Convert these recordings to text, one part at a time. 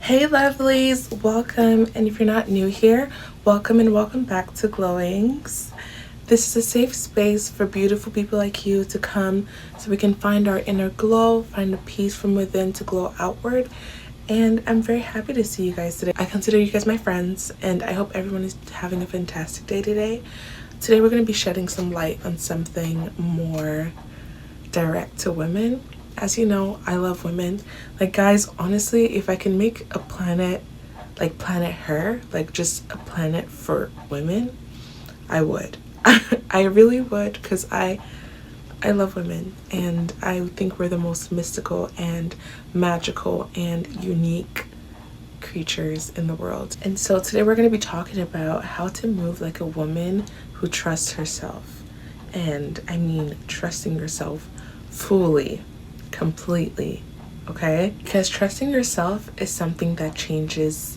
Hey lovelies, welcome, and if you're not new here, welcome and welcome back to Glowings. This is a safe space for beautiful people like you to come so we can find our inner glow, find a peace from within to glow outward. And I'm very happy to see you guys today. I consider you guys my friends, and I hope everyone is having a fantastic day today. Today we're going to be shedding some light on something more direct to women. As you know, I love women. Like, guys, honestly, if I can make a planet like planet her, like just a planet for women, I would. I really would, because I love women, and I think we're the most mystical and magical and unique creatures in the world. And so today we're going to be talking about how to move like a woman who trusts herself. And I mean trusting yourself fully, completely, okay? Because trusting yourself is something that changes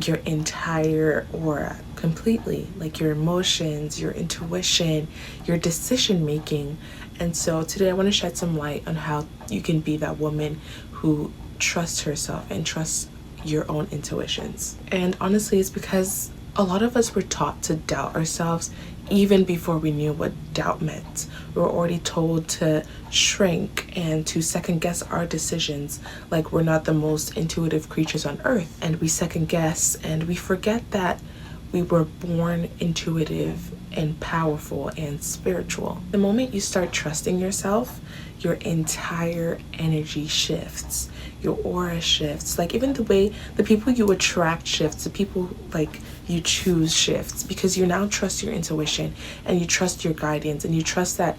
your entire aura completely, like your emotions, your intuition, your decision making. And so today I want to shed some light on how you can be that woman who trusts herself and trusts your own intuitions. And honestly, it's because a lot of us were taught to doubt ourselves even before we knew what doubt meant. We were already told to shrink and to second guess our decisions, like we're not the most intuitive creatures on earth. And we second guess and we forget that we were born intuitive and powerful and spiritual. The moment you start trusting yourself, your entire energy shifts, your aura shifts. Like, even the way the people you attract shifts, the people like you choose shifts, because you now trust your intuition and you trust your guidance and you trust that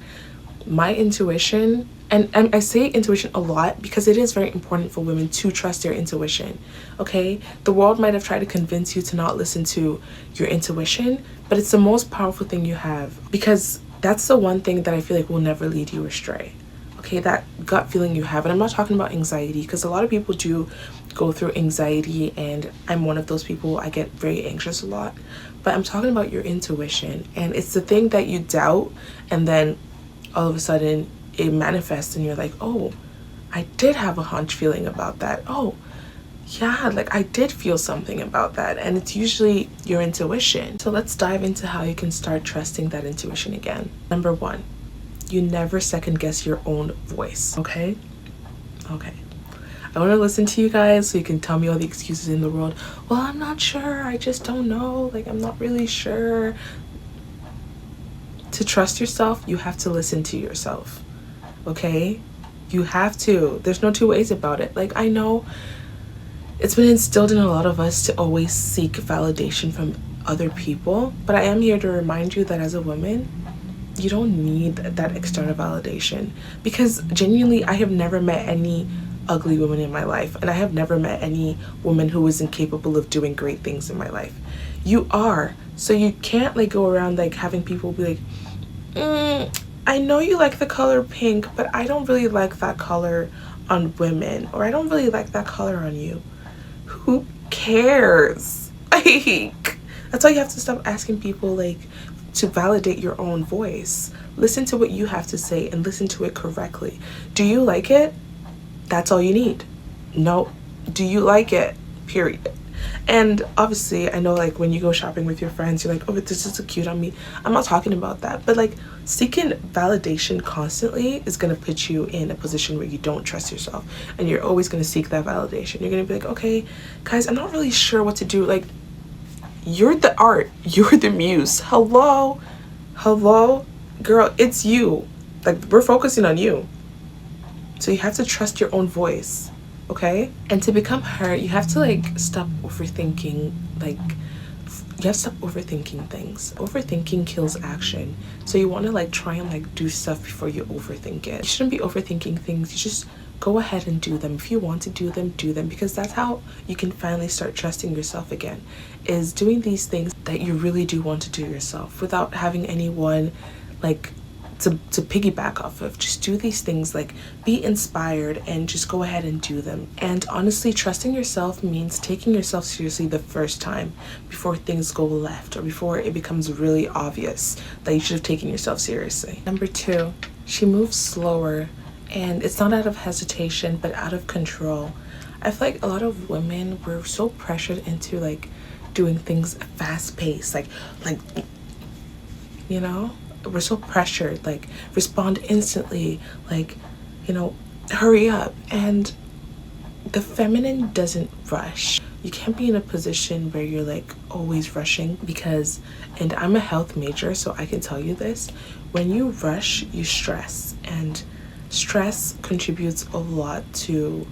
my intuition, and I say intuition a lot because it is very important for women to trust their intuition, okay? The world might have tried to convince you to not listen to your intuition, but it's the most powerful thing you have, because that's the one thing that I feel like will never lead you astray, okay? That gut feeling you have. And I'm not talking about anxiety, because a lot of people do go through anxiety, and I'm one of those people. I get very anxious a lot, but I'm talking about your intuition. And it's the thing that you doubt, and then all of a sudden it manifests and you're like, oh, I did have a hunch feeling about that. Oh yeah, like I did feel something about that. And it's usually your intuition. So let's dive into how you can start trusting that intuition again. Number one, you never second guess your own voice. Okay I want to listen to you guys so you can tell me all the excuses in the world. Well, I'm not sure, I just don't know, like I'm not really sure. To trust yourself, you have to listen to yourself, okay? You have to. There's no two ways about it. Like, I know it's been instilled in a lot of us to always seek validation from other people, but I am here to remind you that as a woman, you don't need that external validation, because genuinely, I have never met any ugly woman in my life, and I have never met any woman who is incapable of doing great things in my life. You are. So you can't like go around like having people be like, I know you like the color pink, but I don't really like that color on women, or I don't really like that color on you. Who cares? Like, that's why you have to stop asking people like to validate your own voice. Listen to what you have to say and listen to it correctly. Do you like it? That's all you need. No. Do you like it? Period. And obviously, I know like when you go shopping with your friends, you're like, oh, but this is so cute on me. I'm not talking about that. But like, seeking validation constantly is going to put you in a position where you don't trust yourself. And you're always going to seek that validation. You're going to be like, okay, guys, I'm not really sure what to do. Like, you're the art. You're the muse. Hello? Hello? Girl, it's you. Like, we're focusing on you. So you have to trust your own voice. Okay? And to become her, you have to like stop overthinking, like you have to stop overthinking things. Overthinking kills action. So you want to like try and like do stuff before you overthink it. You shouldn't be overthinking things. You just go ahead and do them. If you want to do them, because that's how you can finally start trusting yourself again, is doing these things that you really do want to do yourself without having anyone like to piggyback off of. Just do these things, like be inspired and just go ahead and do them. And honestly, trusting yourself means taking yourself seriously the first time, before things go left or before it becomes really obvious that you should have taken yourself seriously. Number two, she moves slower, and it's not out of hesitation but out of control. I feel like a lot of women were so pressured into like doing things fast paced, like you know, we're so pressured, like respond instantly, like, you know, hurry up. And the feminine doesn't rush. You can't be in a position where you're like always rushing because, and I'm a health major, so I can tell you this, when you rush, you stress, and stress contributes a lot to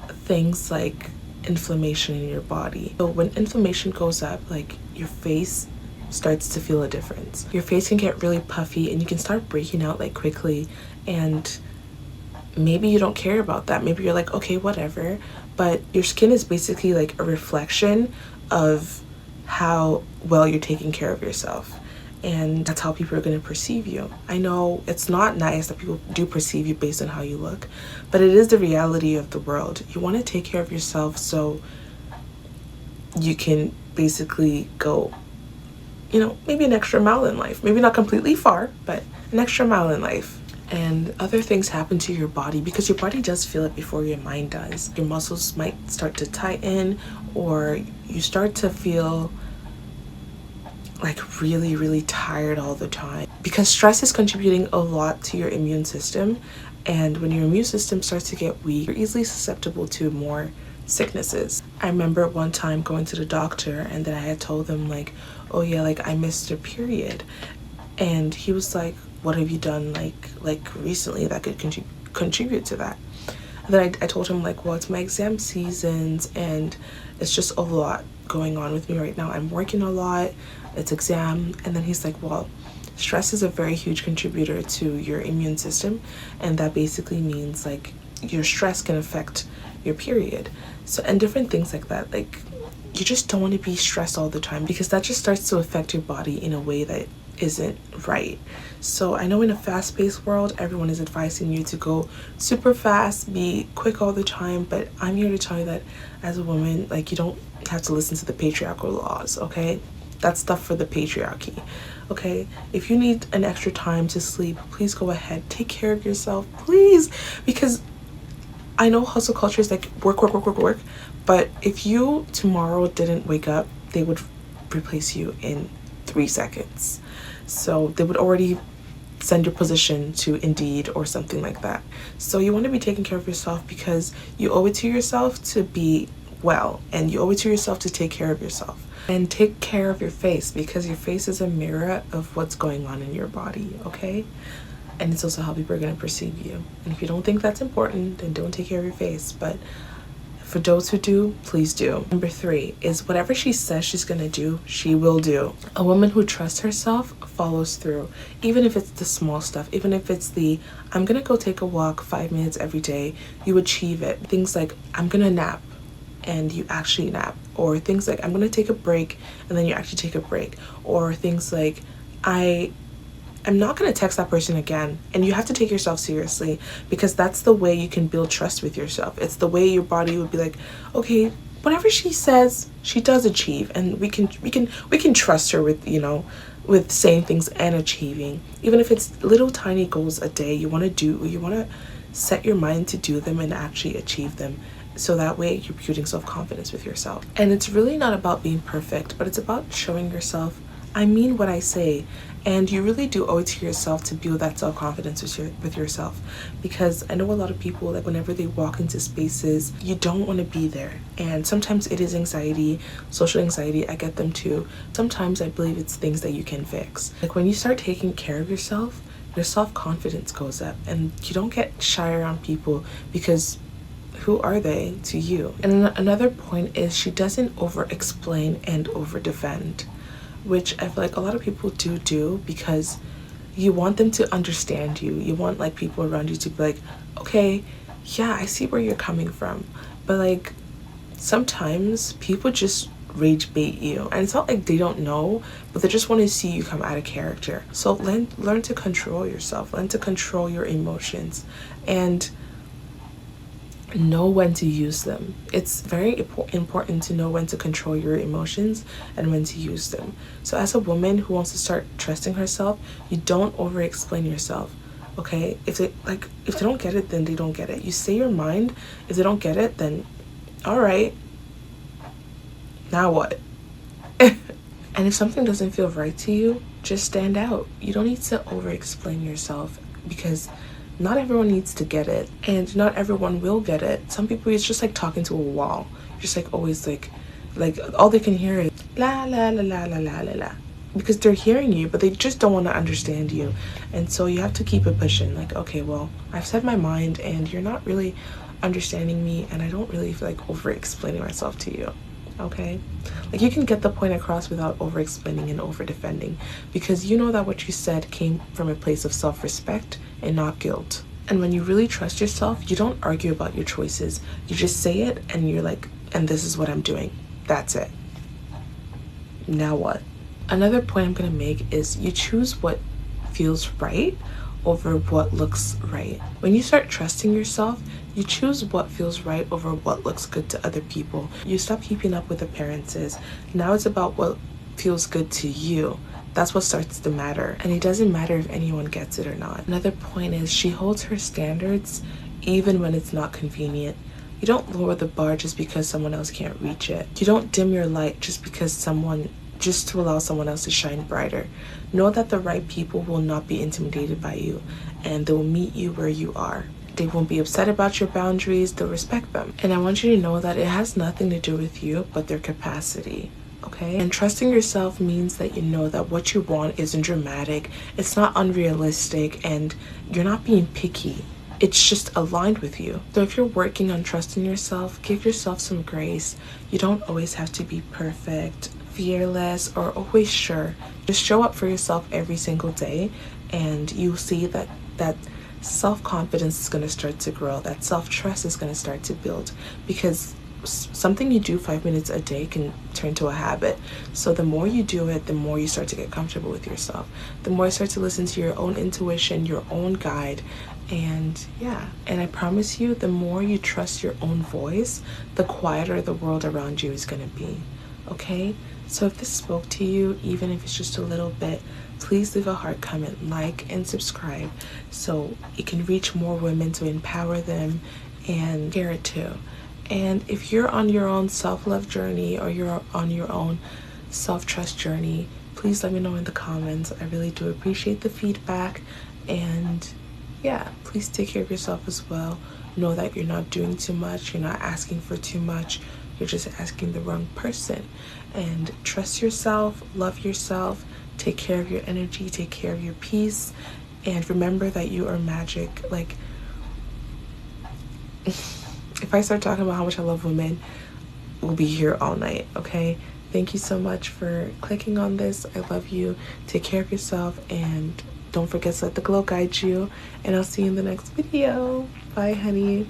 things like inflammation in your body. So when inflammation goes up, like your face starts to feel a difference. Your face can get really puffy and you can start breaking out like quickly, and maybe you don't care about that. Maybe you're like, okay, whatever. But your skin is basically like a reflection of how well you're taking care of yourself. And that's how people are going to perceive you. I know it's not nice that people do perceive you based on how you look, but it is the reality of the world. You want to take care of yourself so you can basically go, you know, maybe an extra mile in life. Maybe not completely far, but an extra mile in life. And other things happen to your body because your body does feel it before your mind does. Your muscles might start to tighten, or you start to feel like really, really tired all the time because stress is contributing a lot to your immune system. And when your immune system starts to get weak, you're easily susceptible to more sicknesses. I remember one time going to the doctor and then I had told them like, oh yeah, like I missed a period. And he was like, what have you done like recently that could contribute to that? And then I told him like, well, it's my exam seasons and it's just a lot going on with me right now. I'm working a lot, it's exam. And then he's like, well, stress is a very huge contributor to your immune system, and that basically means like your stress can affect your period. So, and different things like that. Like you just don't want to be stressed all the time because that just starts to affect your body in a way that isn't right. So I know in a fast-paced world, everyone is advising you to go super fast, be quick all the time, but I'm here to tell you that as a woman, like you don't have to listen to the patriarchal laws, okay? That's stuff for the patriarchy, okay? If you need an extra time to sleep, please go ahead. Take care of yourself, please, because I know hustle culture is like work, work, work, work, work, but if you tomorrow didn't wake up, they would replace you in 3 seconds. So they would already send your position to Indeed or something like that. So you want to be taking care of yourself because you owe it to yourself to be well, and you owe it to yourself to take care of yourself. And take care of your face because your face is a mirror of what's going on in your body, okay? And it's also how people are going to perceive you. And if you don't think that's important, then don't take care of your face. But for those who do, please do. Number 3 is whatever she says she's gonna do, she will do. A woman who trusts herself follows through, even if it's the small stuff, even if it's the, I'm gonna go take a walk 5 minutes every day, you achieve it. Things like, I'm gonna nap, and you actually nap. Or things like, I'm gonna take a break, and then you actually take a break. Or things like, I'm not going to text that person again. And you have to take yourself seriously because that's the way you can build trust with yourself. It's the way your body would be like, okay, whatever she says, she does achieve, and we can trust her with, you know, with saying things and achieving. Even if it's little tiny goals a day you want to set your mind to do them and actually achieve them. So that way you're building self-confidence with yourself. And it's really not about being perfect, but it's about showing yourself, I mean what I say. And you really do owe it to yourself to build that self-confidence with yourself. Because I know a lot of people, like whenever they walk into spaces, you don't want to be there. And sometimes it is anxiety, social anxiety, I get them too. Sometimes I believe it's things that you can fix. Like when you start taking care of yourself, your self-confidence goes up and you don't get shy around people because who are they to you? And another point is she doesn't over-explain and over-defend, which I feel like a lot of people do because you want them to understand you. You want like people around you to be like, okay, yeah, I see where you're coming from. But like sometimes people just rage bait you, and it's not like they don't know, but they just want to see you come out of character. So learn to control yourself, learn to control your emotions, and know when to use them. It's very important to know when to control your emotions and when to use them. So as a woman who wants to start trusting herself, you don't over explain yourself, okay? If they don't get it, then they don't get it. You say your mind. If they don't get it, then All right, now what? And if something doesn't feel right to you, just stand out. You don't need to over explain yourself, because not everyone needs to get it, and not everyone will get it. Some people, it's just like talking to a wall. You're just like always like all they can hear is la la la la la la la la, because they're hearing you, but they just don't want to understand you. And so you have to keep it pushing. Like, okay, well, I've said my mind, and you're not really understanding me, and I don't really feel like over explaining myself to you. Okay, like you can get the point across without over explaining and over defending, because you know that what you said came from a place of self-respect and not guilt. And when you really trust yourself, you don't argue about your choices. You just say it, and you're like, and this is what I'm doing. That's it. Now what? Another point I'm going to make is you choose what feels right over what looks right. When you start trusting yourself, you choose what feels right over what looks good to other people. You stop keeping up with appearances. Now it's about what feels good to you. That's what starts to matter. And it doesn't matter if anyone gets it or not. Another point is she holds her standards even when it's not convenient. You don't lower the bar just because someone else can't reach it. You don't dim your light just to allow someone else to shine brighter. Know that the right people will not be intimidated by you, and they will meet you where you are. They won't be upset about your boundaries, they'll respect them. And I want you to know that it has nothing to do with you, but their capacity. Okay? And trusting yourself means that you know that what you want isn't dramatic, it's not unrealistic, and you're not being picky. It's just aligned with you. So if you're working on trusting yourself, give yourself some grace. You don't always have to be perfect, fearless, or always sure. Just show up for yourself every single day, and you'll see that self-confidence is going to start to grow. That self-trust is going to start to build, because something you do 5 minutes a day can turn to a habit. So the more you do it, the more you start to get comfortable with yourself. The more you start to listen to your own intuition, your own guide. And yeah, and I promise you, the more you trust your own voice, the quieter the world around you is going to be. Okay? So if this spoke to you, even if it's just a little bit, please leave a heart, comment, like, and subscribe so it can reach more women, to empower them and share it too. And if you're on your own self-love journey, or you're on your own self-trust journey, please let me know in the comments. I really do appreciate the feedback. And yeah, please take care of yourself as well. Know that you're not doing too much, you're not asking for too much, you're just asking the wrong person. And trust yourself, love yourself, take care of your energy, take care of your peace, and remember that you are magic. Like, if I start talking about how much I love women, we'll be here all night. Okay, thank you so much for clicking on this. I love you. Take care of yourself, and don't forget to let the glow guide you. And I'll see you in the next video. Bye, honey.